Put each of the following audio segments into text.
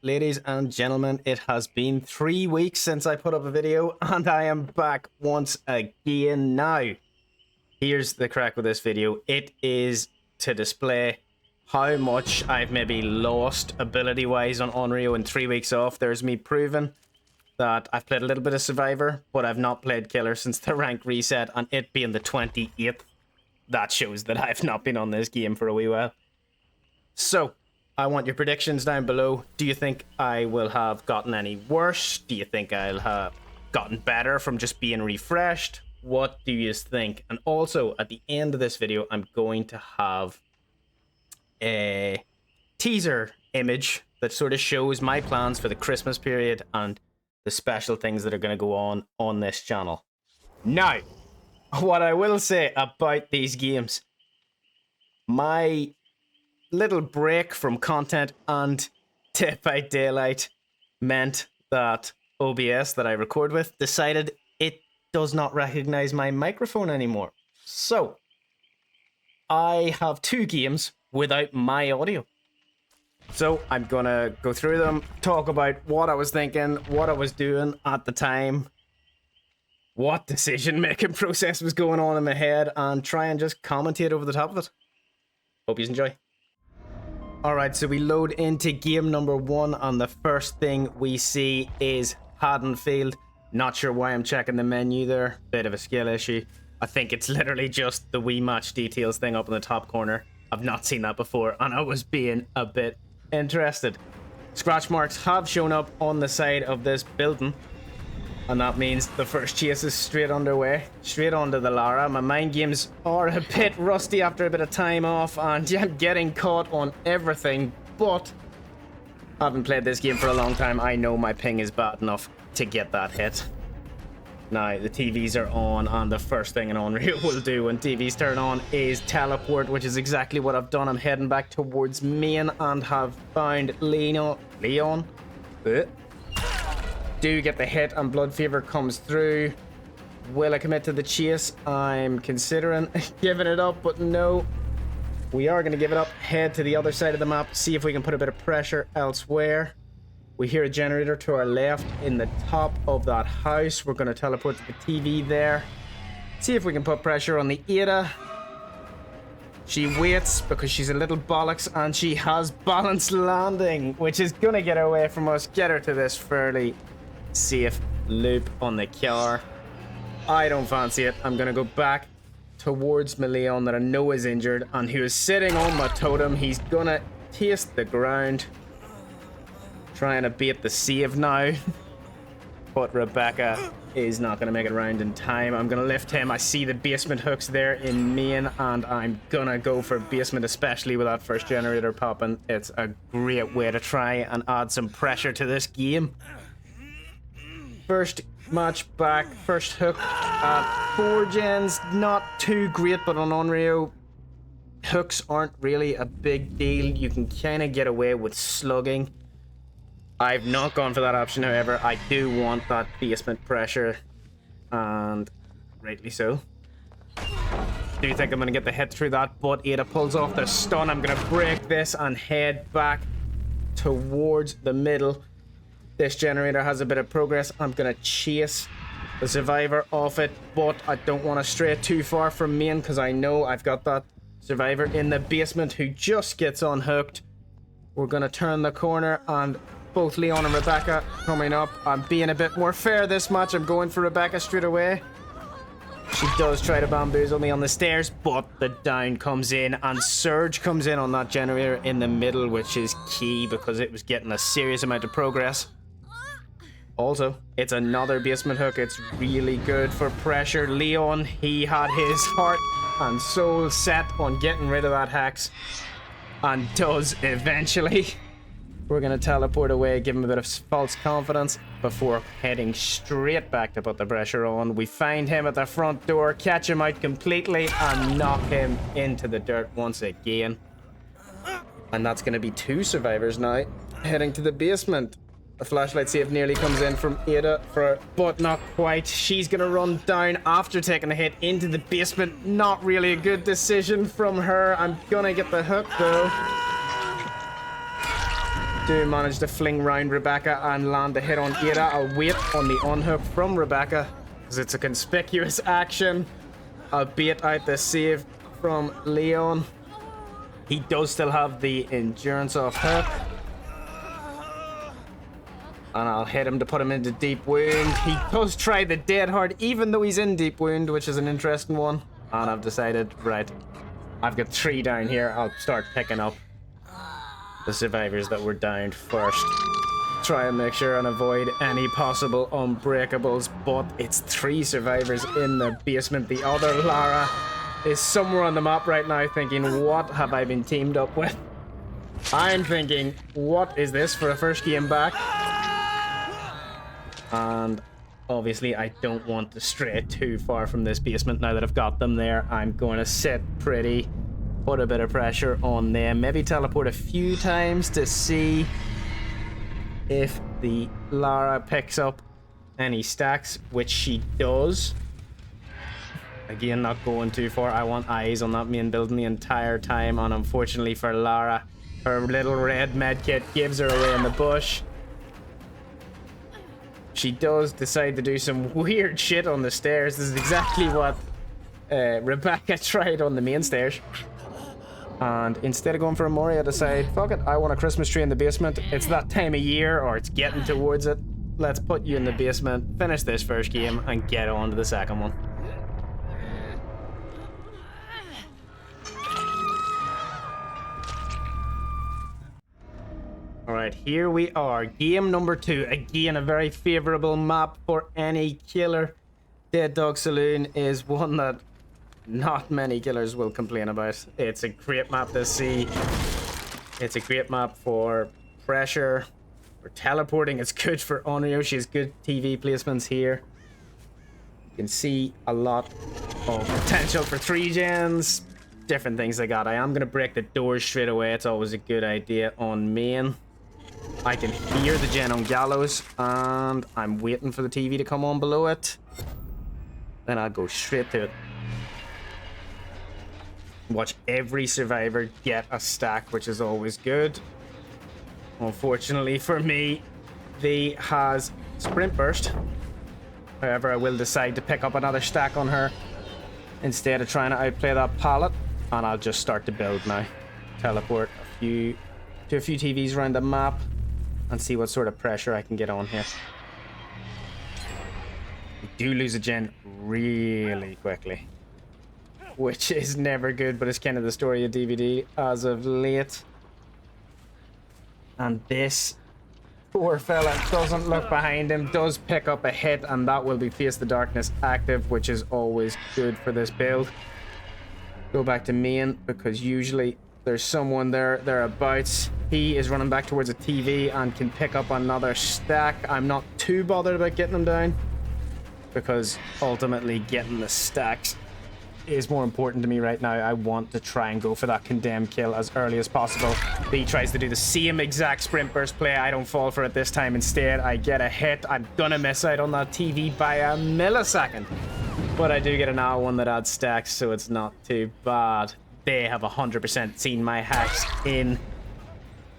ladies and gentlemen, it has been 3 weeks since I put up a video, and I am back once again now. Here's the crack with this video. It is to display how much I've maybe lost ability-wise on Onryo in 3 weeks off. There's me proving that I've played a little bit of Survivor, but I've not played Killer since the rank reset, and it being the 28th. That shows that I've not been on this game for a wee while. So, I want your predictions down below. Do you think I will have gotten any worse? Do you think I'll have gotten better from just being refreshed? What do you think? And also, at the end of this video, I'm going to have a teaser image that sort of shows my plans for the Christmas period and the special things that are going to go on this channel. Now, what I will say about these games, my little break from content and Dead by Daylight meant that OBS that I record with decided it does not recognize my microphone anymore. So, I have 2 games without my audio. So, I'm gonna go through them, talk about what I was thinking, what I was doing at the time, what decision-making process was going on in my head, and try and just commentate over the top of it. Hope you enjoy. Alright, so we load into game number 1, and the first thing we see is Haddonfield. Not sure why I'm checking the menu there. Bit of a skill issue. I think it's literally just the Wii Match Details thing up in the top corner. I've not seen that before, and I was being a bit interested. Scratch marks have shown up on the side of this building, and that means the first chase is straight underway, straight onto the Lara. My mind games are a bit rusty after a bit of time off, and I'm getting caught on everything, but I haven't played this game for a long time. I know my ping is bad enough to get that hit. Now, the TVs are on, and the first thing an Onryo will do when TVs turn on is teleport, which is exactly what I've done. I'm heading back towards main and have found Leon. Do get the hit, and Blood Fever comes through. Will I commit to the chase? I'm considering giving it up, but no. We are going to give it up. Head to the other side of the map, see if we can put a bit of pressure elsewhere. We hear a generator to our left in the top of that house. We're going to teleport to the TV there. See if we can put pressure on the Ada. She waits because she's a little bollocks, and she has balanced landing, which is going to get her away from us. Get her to this fairly safe loop on the car. I don't fancy it. I'm going to go back towards my Leon that I know is injured and who is sitting on my totem. He's going to taste the ground. Trying to bait the save now. But Rebecca is not going to make it around in time. I'm going to lift him. I see the basement hooks there in main, and I'm going to go for basement, especially with that first generator popping. It's a great way to try and add some pressure to this game. First match back, first hook at 4 gens. Not too great, but on Onryo, hooks aren't really a big deal. You can kind of get away with slugging. I've not gone for that option, however. I do want that basement pressure, and rightly so. Do think I'm going to get the hit through that, but Ada pulls off the stun. I'm going to break this and head back towards the middle. This generator has a bit of progress. I'm going to chase the Survivor off it, but I don't want to stray too far from main because I know I've got that Survivor in the basement who just gets unhooked. We're going to turn the corner, and both Leon and Rebecca coming up. I'm being a bit more fair this match. I'm going for Rebecca straight away. She does try to bamboozle me on the stairs, but the down comes in, and Surge comes in on that generator in the middle, which is key because it was getting a serious amount of progress. Also, it's another basement hook. It's really good for pressure. Leon, he had his heart and soul set on getting rid of that hex, and does eventually. We're going to teleport away, give him a bit of false confidence before heading straight back to put the pressure on. We find him at the front door, catch him out completely, and knock him into the dirt once again. And that's going to be 2 survivors now, heading to the basement. The flashlight save nearly comes in from Ada, but not quite. She's going to run down after taking a hit into the basement. Not really a good decision from her. I'm going to get the hook, though. do manage to fling round Rebecca and land a hit on Ada. I'll wait on the unhook from Rebecca because it's a conspicuous action. I'll bait out the save from Leon. He does still have the endurance off hook. And I'll hit him to put him into deep wound. He does try the dead hard even though he's in deep wound, which is an interesting one. And I've decided, right, I've got 3 down here. I'll start picking up the survivors that were down first. Try and make sure and avoid any possible unbreakables, but it's 3 survivors in the basement. The other Lara is somewhere on the map right now thinking, what have I been teamed up with? I'm thinking, what is this for a first game back? And obviously I don't want to stray too far from this basement now that I've got them there. I'm going to sit pretty, put a bit of pressure on them, maybe teleport a few times to see if the Lara picks up any stacks, which she does. Again, not going too far. I want eyes on that main building the entire time, and unfortunately for Lara, her little red medkit gives her away in the bush. She does decide to do some weird shit on the stairs. This is exactly what Rebecca tried on the main stairs. And instead of going for a Onryo, I decide, fuck it, I want a Christmas tree in the basement. It's that time of year, or it's getting towards it. Let's put you in the basement, finish this first game, and get on to the second one. Alright, here we are. Game number 2. Again, a very favourable map for any killer. Dead Dog Saloon is one that not many killers will complain about. It's a great map to see. It's a great map for pressure, for teleporting. It's good for Onryo. She has good TV placements here. You can see a lot of potential for 3 gens. Different things they got. I am going to break the doors straight away. It's always a good idea on main. I can hear the gen on gallows, and I'm waiting for the TV to come on below it. Then I'll go straight to it. Watch every survivor get a stack, which is always good. Unfortunately for me, the has sprint burst. However, I will decide to pick up another stack on her instead of trying to outplay that pallet, and I'll just start to build now. Teleport to a few TVs around the map and see what sort of pressure I can get on here. We do lose a gen really quickly, which is never good, but it's kind of the story of DBD as of late. And this poor fella doesn't look behind him, does pick up a hit, and that will be Face the Darkness active, which is always good for this build. Go back to main, because usually there's someone thereabouts. He is running back towards a TV and can pick up another stack. I'm not too bothered about getting him down, because ultimately getting the stacks is more important to me right now. I want to try and go for that condemned kill as early as possible. B tries to do the same exact sprint burst play. I don't fall for it this time. Instead, I get a hit. I'm gonna miss out on that TV by a millisecond, but I do get an hour one that adds stacks, so it's not too bad. They have 100% seen my hacks in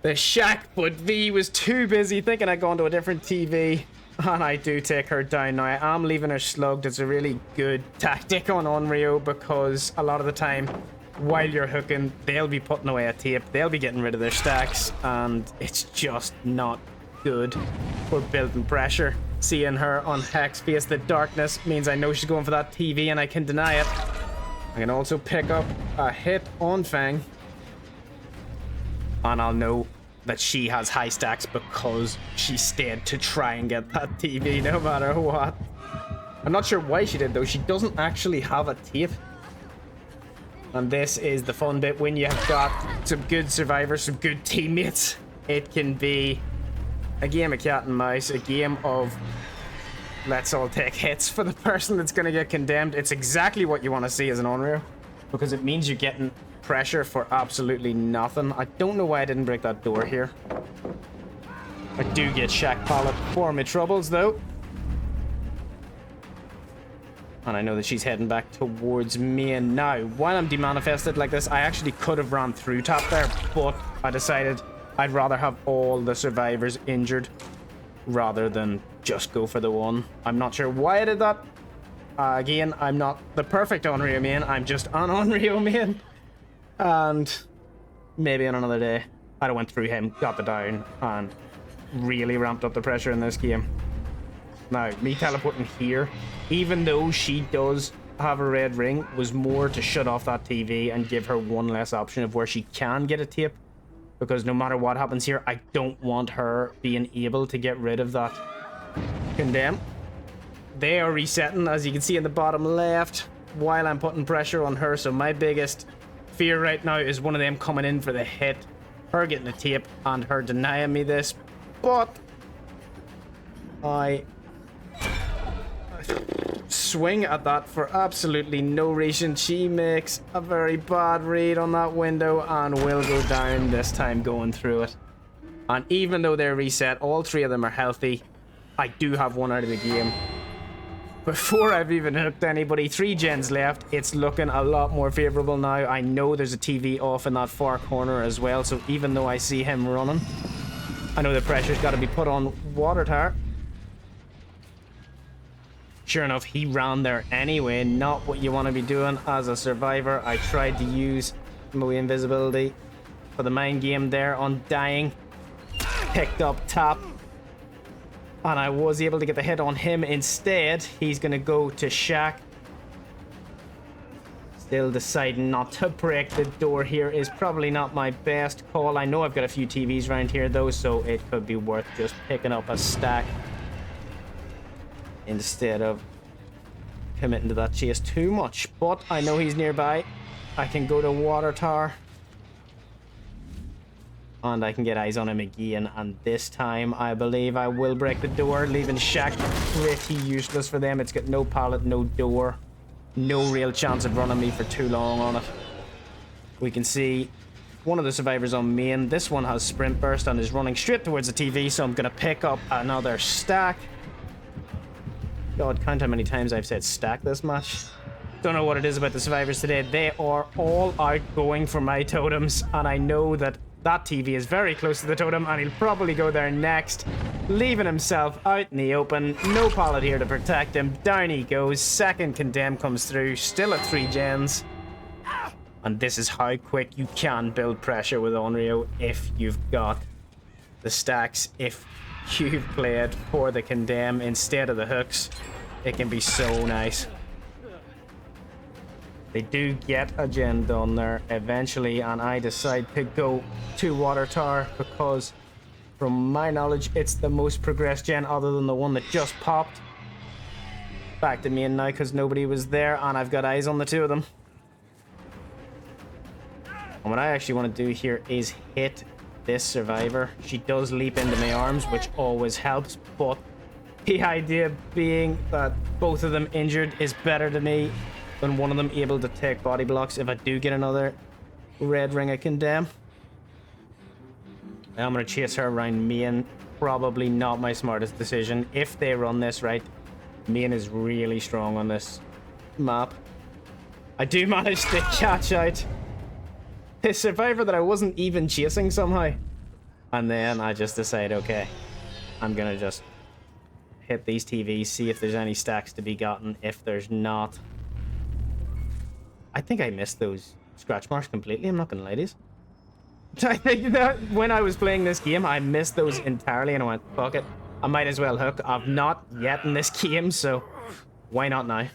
the shack, but V was too busy thinking I'd gone to a different TV, and I do take her down. Now, I am leaving her slugged. It's a really good tactic on Onryo, because a lot of the time, while you're hooking, they'll be putting away a tape, they'll be getting rid of their stacks, and it's just not good for building pressure. Seeing her on Hex Face the Darkness means I know she's going for that TV, and I can deny it. I can also pick up a hit on Fang, and I'll know that she has high stacks because she stayed to try and get that TV no matter what. I'm not sure why she did, though. She doesn't actually have a tape. And this is the fun bit when you have got some good survivors, some good teammates. It can be a game of cat and mouse, a game of let's all take hits for the person that's going to get condemned. It's exactly what you want to see as an Onryo, because it means you're getting pressure for absolutely nothing. I don't know why I didn't break that door here. I do get shack pallet for my troubles, though. And I know that she's heading back towards me. And now, while I'm demanifested like this, I actually could have ran through top there, but I decided I'd rather have all the survivors injured rather than just go for the one. I'm not sure why I did that. Again, I'm not the perfect Onryo main. I'm just an Onryo main. And maybe on another day, I'd have went through him, got the down, and really ramped up the pressure in this game. Now, me teleporting here, even though she does have a red ring, was more to shut off that TV and give her one less option of where she can get a tape. Because no matter what happens here, I don't want her being able to get rid of that condemn. They are resetting, as you can see in the bottom left, while I'm putting pressure on her. So my biggest fear right now is one of them coming in for the hit, her getting the tape, and her denying me this. But I swing at that for absolutely no reason. She makes a very bad read on that window and will go down this time going through it. And even though they're reset, all three of them are healthy. I do have one out of the game. Before I've even hooked anybody, 3 gens left. It's looking a lot more favorable now. I know there's a TV off in that far corner as well, so even though I see him running, I know the pressure's got to be put on water tower. Sure enough, he ran there anyway. Not what you want to be doing as a survivor. I tried to use my invisibility for the mind game there. Undying picked up top, and I was able to get the hit on him instead. He's going to go to Shaq. Still deciding not to break the door here is probably not my best call. I know I've got a few TVs around here though, so it could be worth just picking up a stack instead of committing to that chase too much. But I know he's nearby. I can go to water tower, and I can get eyes on him again, and this time I believe I will break the door, leaving Shaq pretty useless for them. It's got no pallet, no door, no real chance of running me for too long on it. We can see one of the survivors on main. This one has sprint burst and is running straight towards the TV, so I'm gonna pick up another stack. God, count how many times I've said stack this match. Don't know what it is about the survivors today. They are all out going for my totems, and I know that that TV is very close to the totem, and he'll probably go there next, leaving himself out in the open. No pallet here to protect him. Down he goes. Second condemn comes through, still at 3 gens. And this is how quick you can build pressure with Onryo if you've got the stacks. If you've played for the condemn instead of the hooks, it can be so nice. They do get a gen done there eventually, and I decide to go to water tower because from my knowledge it's the most progressed gen other than the one that just popped. Back to main now because nobody was there, and I've got eyes on the 2 of them. And what I actually want to do here is hit this survivor. She does leap into my arms, which always helps, but the idea being that both of them injured is better to me than one of them able to take body blocks if I do get another red ring I condemn. Now I'm going to chase her around main. Probably not my smartest decision. If they run this right, main is really strong on this map. I do manage to catch out a survivor that I wasn't even chasing somehow. And then I just decide, okay, I'm going to just hit these TVs, see if there's any stacks to be gotten. If there's not, I think I missed those scratch marks completely. I'm not going to lie to you. I think that when I was playing this game, I missed those entirely, and I went, fuck it, I might as well hook. I've not yet in this game, so why not now?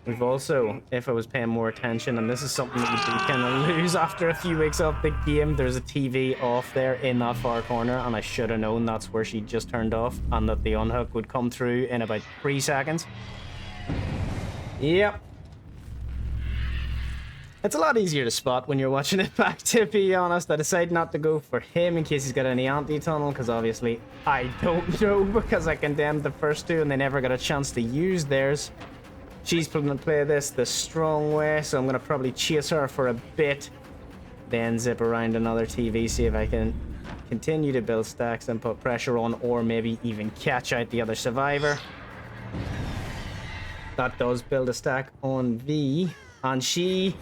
We've also, if I was paying more attention, and this is something that you do kind of lose after a few weeks off the game, there's a TV off there in that far corner, and I should have known that's where she just turned off, and that the unhook would come through in about 3 seconds. Yep. It's a lot easier to spot when you're watching it back, to be honest. I decided not to go for him in case he's got any anti-tunnel, because obviously I don't know, because I condemned the first 2 and they never got a chance to use theirs. She's going to play this the strong way, so I'm going to probably chase her for a bit, then zip around another TV, see if I can continue to build stacks and put pressure on, or maybe even catch out the other survivor. That does build a stack on V, and she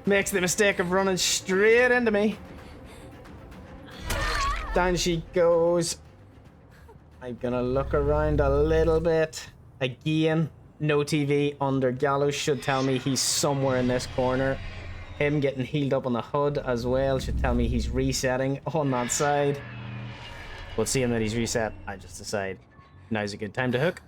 makes the mistake of running straight into me. Down she goes. I'm gonna look around a little bit. Again, no TV under gallows should tell me he's somewhere in this corner. Him getting healed up on the hood as well should tell me he's resetting on that side. But seeing that he's reset, I just decide now's a good time to hook.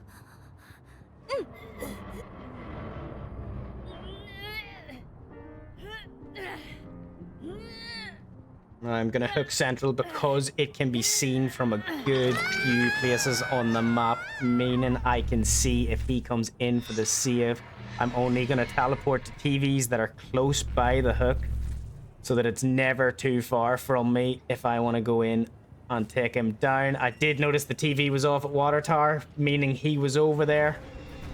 I'm gonna hook central because it can be seen from a good few places on the map, meaning I can see if he comes in for the save. I'm only gonna teleport to TVs that are close by the hook so that it's never too far from me if I want to go in and take him down. I did notice the TV was off at Water Tower, meaning he was over there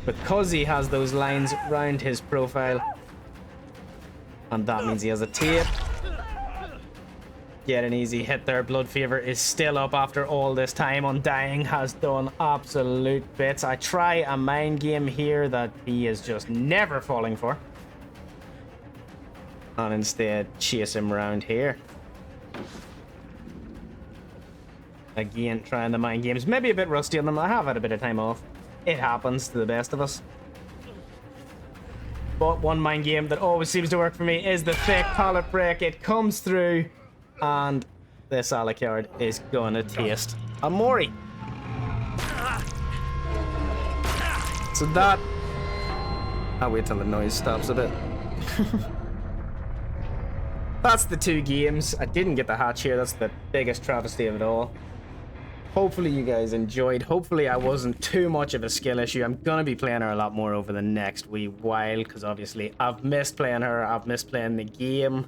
because he has those lines around his profile, and that means he has a tape. Get an easy hit there. Blood Fever is still up after all this time. Undying has done absolute bits. I try a mind game here that he is just never falling for, and instead chase him around here. Again, trying the mind games. Maybe a bit rusty on them. I have had a bit of time off. It happens to the best of us. But one mind game that always seems to work for me is the thick pallet break. It comes through, and this Alucard is gonna taste a Mori. So that... I'll wait till the noise stops a bit. That's the 2 games. I didn't get the hatch here. That's the biggest travesty of it all. Hopefully you guys enjoyed. Hopefully I wasn't too much of a skill issue. I'm gonna be playing her a lot more over the next wee while, because obviously I've missed playing her. I've missed playing the game.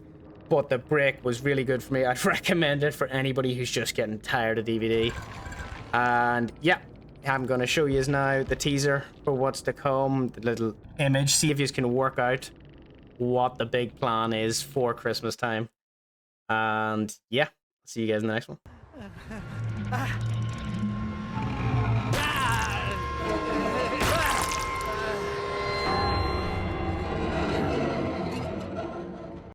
But the break was really good for me. I'd recommend it for anybody who's just getting tired of DBD. And yeah, I'm going to show you now the teaser for what's to come, the little image. See if you can work out what the big plan is for Christmas time. And yeah, see you guys in the next one.